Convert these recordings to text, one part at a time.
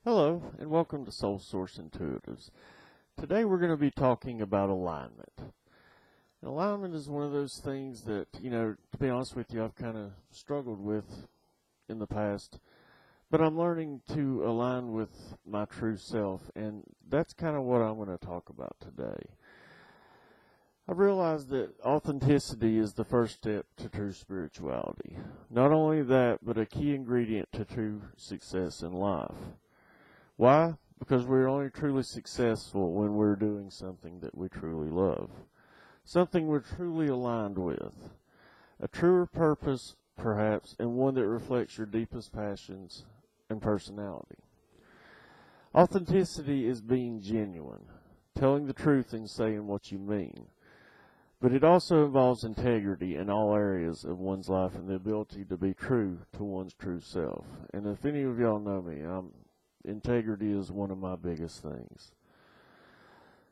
Hello, and welcome to Soul Source Intuitives. Today we're going to be talking about alignment. And alignment is one of those things that, to be honest with you, I've kind of struggled with in the past. But I'm learning to align with my true self, and that's kind of what I'm going to talk about today. I've realized that authenticity is the first step to true spirituality. Not only that, but a key ingredient to true success in life. Why? Because we're only truly successful when we're doing something that we truly love, something we're truly aligned with, a truer purpose, perhaps, and one that reflects your deepest passions and personality. Authenticity is being genuine, telling the truth and saying what you mean, but it also involves integrity in all areas of one's life and the ability to be true to one's true self. And if any of y'all know me, integrity is one of my biggest things.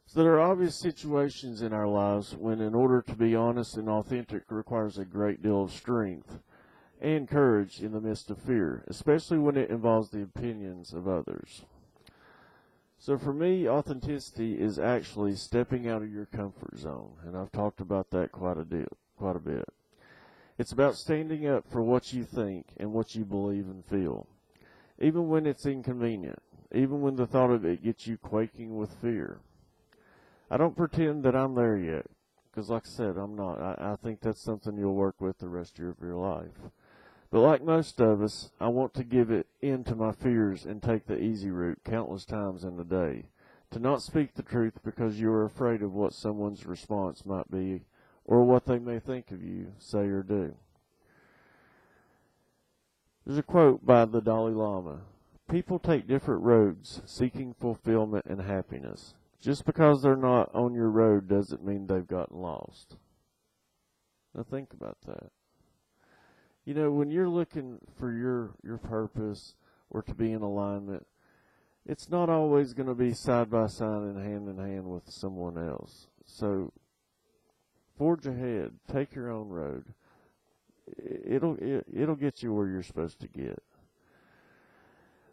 So there are obvious situations in our lives when, in order to be honest and authentic, requires a great deal of strength and courage in the midst of fear, especially when it involves the opinions of others. So for me, authenticity is actually stepping out of your comfort zone, and I've talked about that quite a bit. It's about standing up for what you think and what you believe and feel, even when it's inconvenient, even when the thought of it gets you quaking with fear. I don't pretend that I'm there yet, because like I said, I'm not. I think that's something you'll work with the rest of your life. But like most of us, I want to give it in to my fears and take the easy route countless times in the day, to not speak the truth because you are afraid of what someone's response might be or what they may think of you, say, or do. There's a quote by the Dalai Lama. People take different roads seeking fulfillment and happiness. Just because they're not on your road doesn't mean they've gotten lost. Now think about that. When you're looking for your purpose or to be in alignment, it's not always going to be side by side and hand in hand with someone else. So forge ahead. Take your own road. It'll get you where you're supposed to get.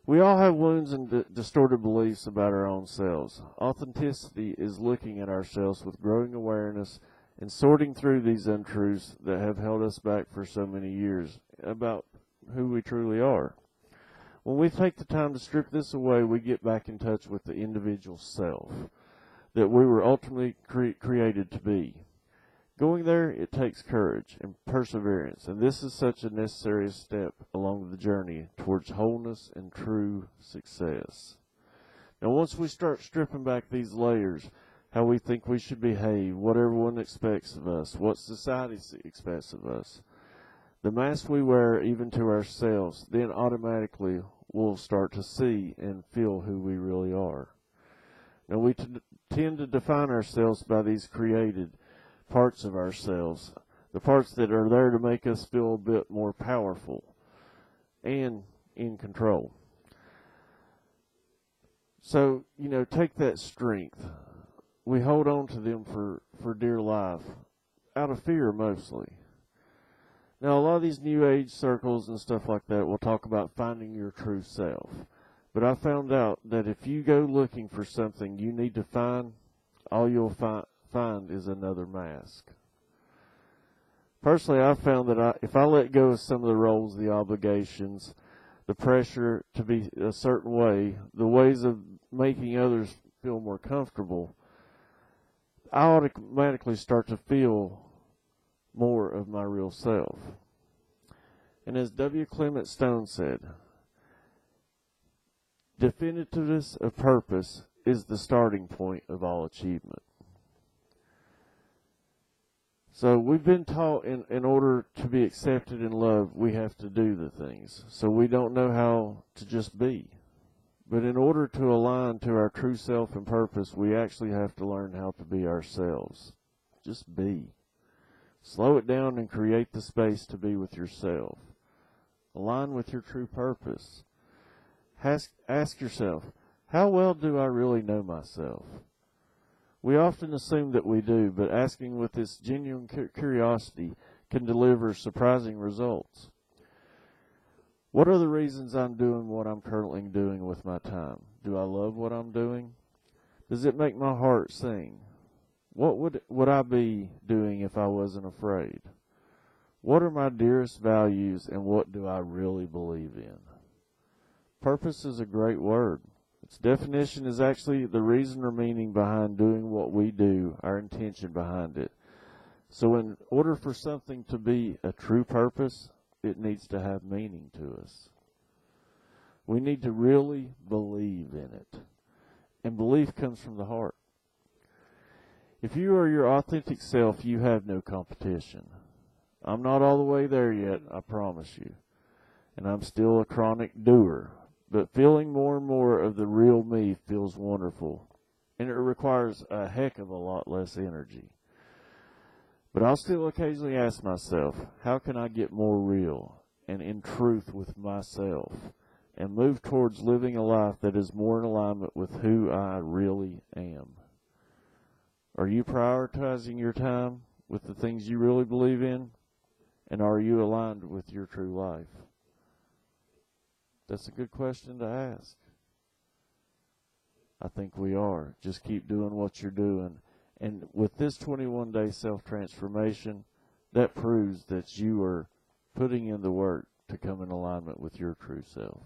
We all have wounds and distorted beliefs about our own selves. Authenticity is looking at ourselves with growing awareness and sorting through these untruths that have held us back for so many years about who we truly are. When we take the time to strip this away, we get back in touch with the individual self that we were ultimately created to be. Going there, it takes courage and perseverance, and this is such a necessary step along the journey towards wholeness and true success. Now, once we start stripping back these layers, how we think we should behave, what everyone expects of us, what society expects of us, the mask we wear even to ourselves, then automatically we'll start to see and feel who we really are. Now, we tend to define ourselves by these created parts of ourselves, the parts that are there to make us feel a bit more powerful and in control. So, take that strength. We hold on to them for dear life, out of fear mostly. Now, a lot of these new age circles and stuff like that will talk about finding your true self. But I found out that if you go looking for something you need to find, all you'll find is another mask. Personally, I've found that if I let go of some of the roles, the obligations, the pressure to be a certain way, the ways of making others feel more comfortable, I automatically start to feel more of my real self. And as W. Clement Stone said, definitiveness of purpose is the starting point of all achievement. So we've been taught in order to be accepted and loved, we have to do the things. So we don't know how to just be. But in order to align to our true self and purpose, we actually have to learn how to be ourselves. Just be. Slow it down and create the space to be with yourself. Align with your true purpose. Ask yourself, how well do I really know myself? We often assume that we do, but asking with this genuine curiosity can deliver surprising results. What are the reasons I'm doing what I'm currently doing with my time? Do I love what I'm doing? Does it make my heart sing? What would I be doing if I wasn't afraid? What are my dearest values, and what do I really believe in? Purpose is a great word. Its definition is actually the reason or meaning behind doing what we do, our intention behind it. So in order for something to be a true purpose, it needs to have meaning to us. We need to really believe in it. And belief comes from the heart. If you are your authentic self, you have no competition. I'm not all the way there yet, I promise you. And I'm still a chronic doer. But feeling more and more of the real me feels wonderful. And it requires a heck of a lot less energy. But I'll still occasionally ask myself, how can I get more real and in truth with myself and move towards living a life that is more in alignment with who I really am? Are you prioritizing your time with the things you really believe in? And are you aligned with your true life? That's a good question to ask. I think we are. Just keep doing what you're doing. And with this 21-day self-transformation, that proves that you are putting in the work to come in alignment with your true self.